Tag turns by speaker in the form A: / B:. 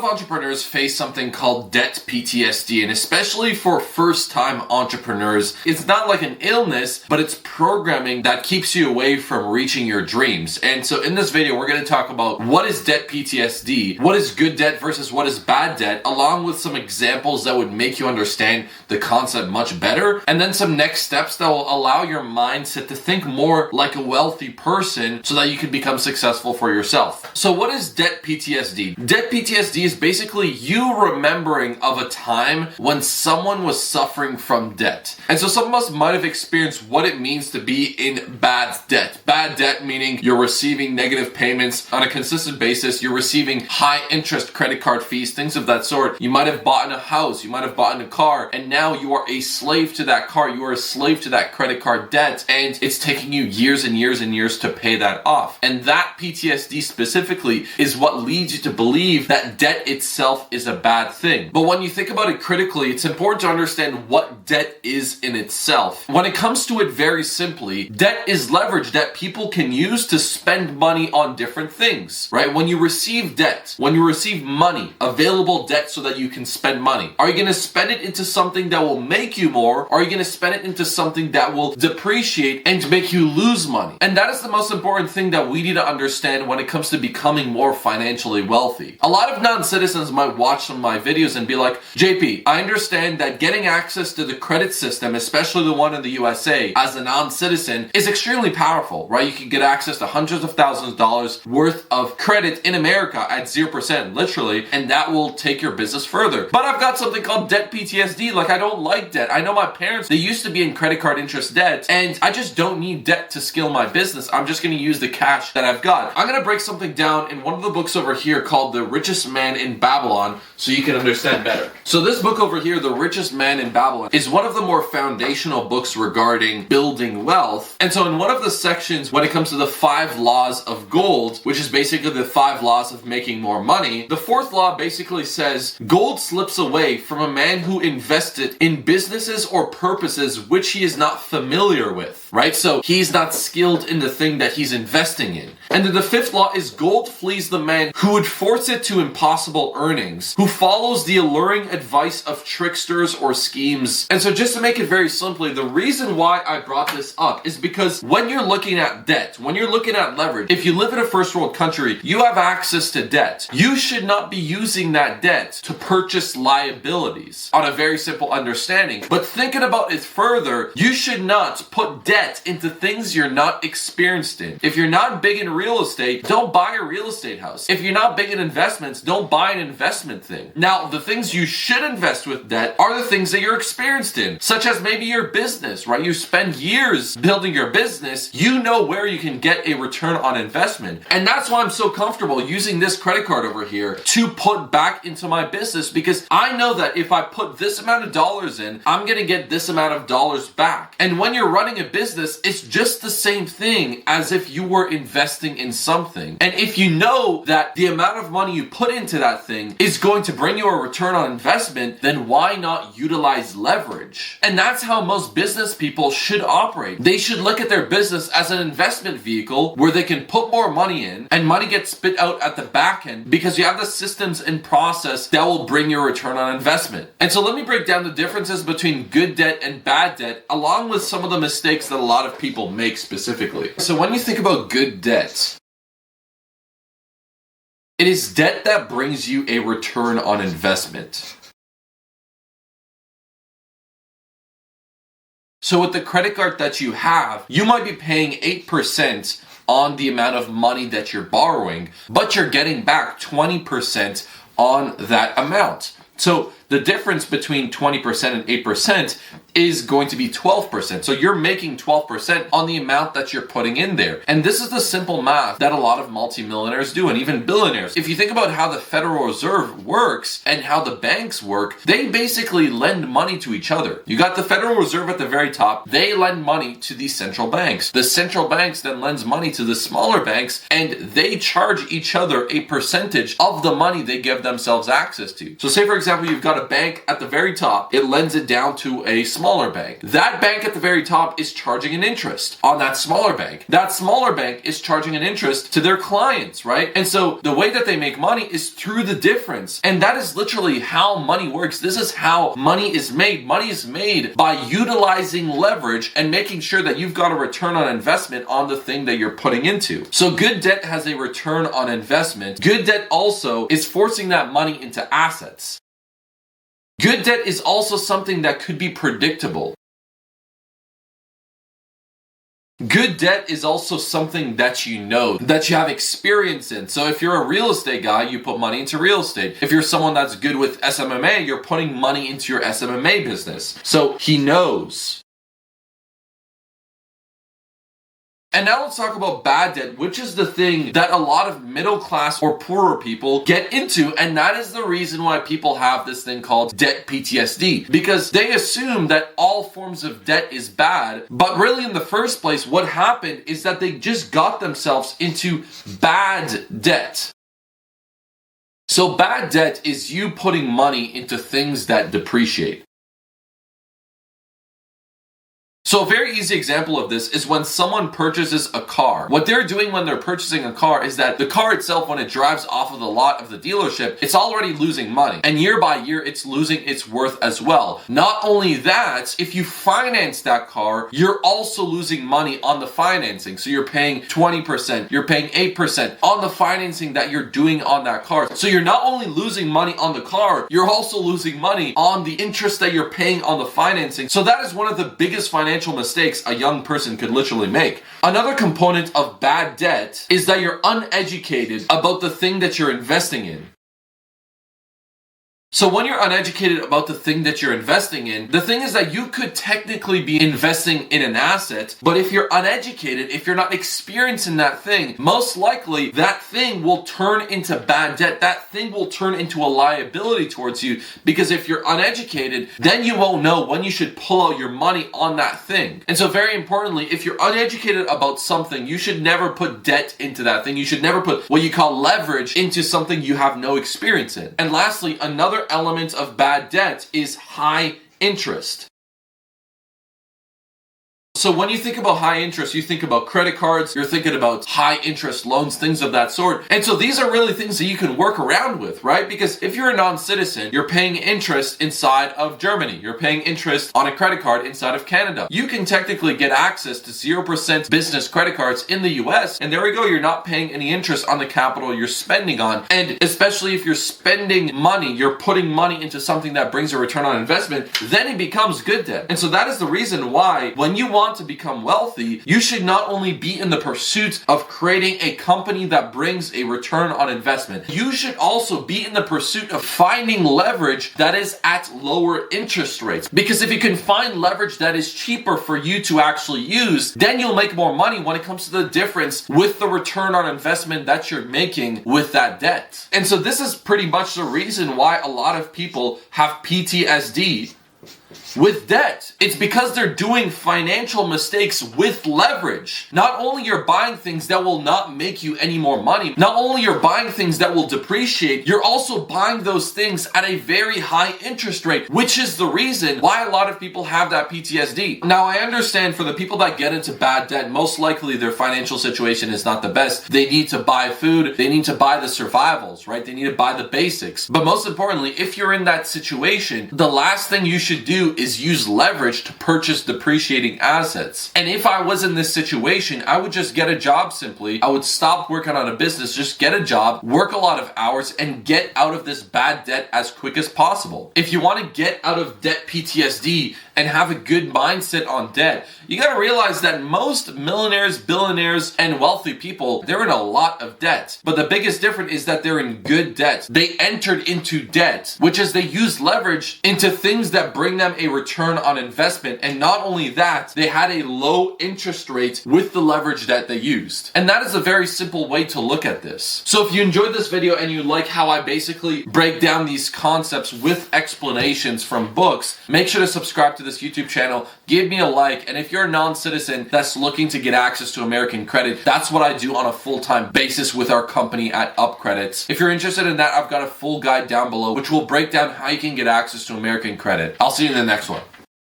A: entrepreneurs face something called debt PTSD, and especially for first-time entrepreneurs, it's not like an illness, but it's programming that keeps you away from reaching your dreams. And so in this video, we're going to talk about what is debt PTSD, what is good debt versus what is bad debt, along with some examples that would make you understand the concept much better, and then some next steps that will allow your mindset to think more like a wealthy person so that you can become successful for yourself. So what is debt PTSD? Debt PTSD is basically you remembering of a time when someone was suffering from debt. And so some of us might have experienced what it means to be in bad debt. Bad debt meaning you're receiving negative payments on a consistent basis, you're receiving high interest credit card fees, things of that sort. You might have bought a house, you might have bought a car, and now you are a slave to that car, you are a slave to that credit card debt, and it's taking you years and years and years to pay that off. And that PTSD specifically is what leads you to believe that debt itself is a bad thing. But when you think about it critically, it's important to understand what debt is in itself. When it comes to it very simply, debt is leverage that people can use to spend money on different things, right? When you receive debt, when you receive money, available debt so that you can spend money, are you going to spend it into something that will make you more, or are you going to spend it into something that will depreciate and make you lose money? And that is the most important thing that we need to understand when it comes to becoming more financially wealthy. A lot of non-citizens might watch some of my videos and be like, JP, I understand that getting access to the credit system, especially the one in the USA, as a non-citizen is extremely powerful, right? You can get access to hundreds of thousands of dollars worth of credit in America at 0%, literally, and that will take your business further. But I've got something called debt PTSD. Like, I don't like debt. I know my parents, they used to be in credit card interest debt, and I just don't need debt to scale my business. I'm just going to use the cash that I've got. I'm going to break something down in one of the books over here called The Richest Man in Babylon so you can understand better. So this book over here, The Richest Man in Babylon, is one of the more foundational books regarding building wealth. And so in one of the sections, when it comes to the 5 laws of gold, which is basically the 5 laws of making more money, the 4th law basically says, gold slips away from a man who invested in businesses or purposes which he is not familiar with, right? So he's not skilled in the thing that he's investing in. And then the 5th law is gold flees the man who would force it to impossible earnings, who follows the alluring advice of tricksters or schemes. And so just to make it very simply, the reason why I brought this up is because when you're looking at debt, when you're looking at leverage, if you live in a first world country, you have access to debt. You should not be using that debt to purchase liabilities on a very simple understanding. But thinking about it further, you should not put debt into things you're not experienced in. If you're not big in real estate, don't buy a real estate house. If you're not big in investments, don't buy an investment thing. Now, the things you should invest with debt are the things that you're experienced in, such as maybe your business, right? You spend years building your business, you know where you can get a return on investment. And that's why I'm so comfortable using this credit card over here to put back into my business, because I know that if I put this amount of dollars in, I'm going to get this amount of dollars back. And when you're running a business, it's just the same thing as if you were investing in something. And if you know that the amount of money you put into that thing is going to bring you a return on investment, then why not utilize leverage? And that's how most business people should operate. They should look at their business as an investment vehicle where they can put more money in and money gets spit out at the back end because you have the systems and process that will bring you a return on investment. And so let me break down the differences between good debt and bad debt, along with some of the mistakes that a lot of people make specifically. So when you think about good debt, it is debt that brings you a return on investment. So with the credit card that you have, you might be paying 8% on the amount of money that you're borrowing, but you're getting back 20% on that amount. So the difference between 20% and 8% is going to be 12%. So you're making 12% on the amount that you're putting in there. And this is the simple math that a lot of multimillionaires do, and even billionaires. If you think about how the Federal Reserve works and how the banks work, they basically lend money to each other. You got the Federal Reserve at the very top. They lend money to the central banks. The central banks then lends money to the smaller banks, and they charge each other a percentage of the money they give themselves access to. So say, for example, you've got got a bank at the very top, it lends it down to a smaller bank. That bank at the very top is charging an interest on that smaller bank. That smaller bank is charging an interest to their clients, right? And so the way that they make money is through the difference. And that is literally how money works. This is how money is made. Money is made by utilizing leverage and making sure that you've got a return on investment on the thing that you're putting into. So good debt has a return on investment. Good debt also is forcing that money into assets. Good debt is also something that could be predictable. Good debt is also something that you know, that you have experience in. So if you're a real estate guy, you put money into real estate. If you're someone that's good with SMMA, you're putting money into your SMMA business. So he knows. And now let's talk about bad debt, which is the thing that a lot of middle class or poorer people get into. And that is the reason why people have this thing called debt PTSD, because they assume that all forms of debt is bad. But really in the first place, what happened is that they just got themselves into bad debt. So bad debt is you putting money into things that depreciate. So a very easy example of this is when someone purchases a car. What they're doing when they're purchasing a car is that the car itself, when it drives off of the lot of the dealership, it's already losing money. And year by year, it's losing its worth as well. Not only that, if you finance that car, you're also losing money on the financing. So you're paying 20%, you're paying 8% on the financing that you're doing on that car. So you're not only losing money on the car, you're also losing money on the interest that you're paying on the financing. So that is one of the biggest financial mistakes a young person could literally make. Another component of bad debt is that you're uneducated about the thing that you're investing in. So when you're uneducated about the thing that you're investing in, the thing is that you could technically be investing in an asset, but if you're uneducated, if you're not experienced in that thing, most likely that thing will turn into bad debt. That thing will turn into a liability towards you, because if you're uneducated, then you won't know when you should pull out your money on that thing. And so very importantly, if you're uneducated about something, you should never put debt into that thing. You should never put what you call leverage into something you have no experience in. And lastly, another element of bad debt is high interest. So when you think about high interest, you think about credit cards, you're thinking about high interest loans, things of that sort. And so these are really things that you can work around with, right? Because if you're a non-citizen, you're paying interest inside of Germany. You're paying interest on a credit card inside of Canada. You can technically get access to 0% business credit cards in the US. And there we go, you're not paying any interest on the capital you're spending on. And especially if you're spending money, you're putting money into something that brings a return on investment, then it becomes good debt. And so that is the reason why when you want to become wealthy, you should not only be in the pursuit of creating a company that brings a return on investment, you should also be in the pursuit of finding leverage that is at lower interest rates. Because if you can find leverage that is cheaper for you to actually use, then you'll make more money when it comes to the difference with the return on investment that you're making with that debt. And so this is pretty much the reason why a lot of people have PTSD with debt. It's because they're doing financial mistakes with leverage. Not only you're buying things that will not make you any more money, not only you're buying things that will depreciate, you're also buying those things at a very high interest rate, which is the reason why a lot of people have that PTSD. Now, I understand for the people that get into bad debt, most likely their financial situation is not the best. They need to buy food, they need to buy the survivals, right? They need to buy the basics. But most importantly, if you're in that situation, the last thing you should do is use leverage to purchase depreciating assets. And if I was in this situation, I would just get a job simply. I would stop working on a business, just get a job, work a lot of hours, and get out of this bad debt as quick as possible. If you want to get out of debt PTSD and have a good mindset on debt, you gotta realize that most millionaires, billionaires, and wealthy people, they're in a lot of debt. But the biggest difference is that they're in good debt. They entered into debt, which is they use leverage into things that bring them a return on investment. And not only that, they had a low interest rate with the leverage that they used. And that is a very simple way to look at this. So if you enjoyed this video and you like how I basically break down these concepts with explanations from books, make sure to subscribe to this YouTube channel, give me a like. And if you're a non-citizen that's looking to get access to American credit, that's what I do on a full-time basis with our company at Up Credits. If you're interested in that, I've got a full guide down below which will break down how you can get access to American credit. I'll see you in the next one.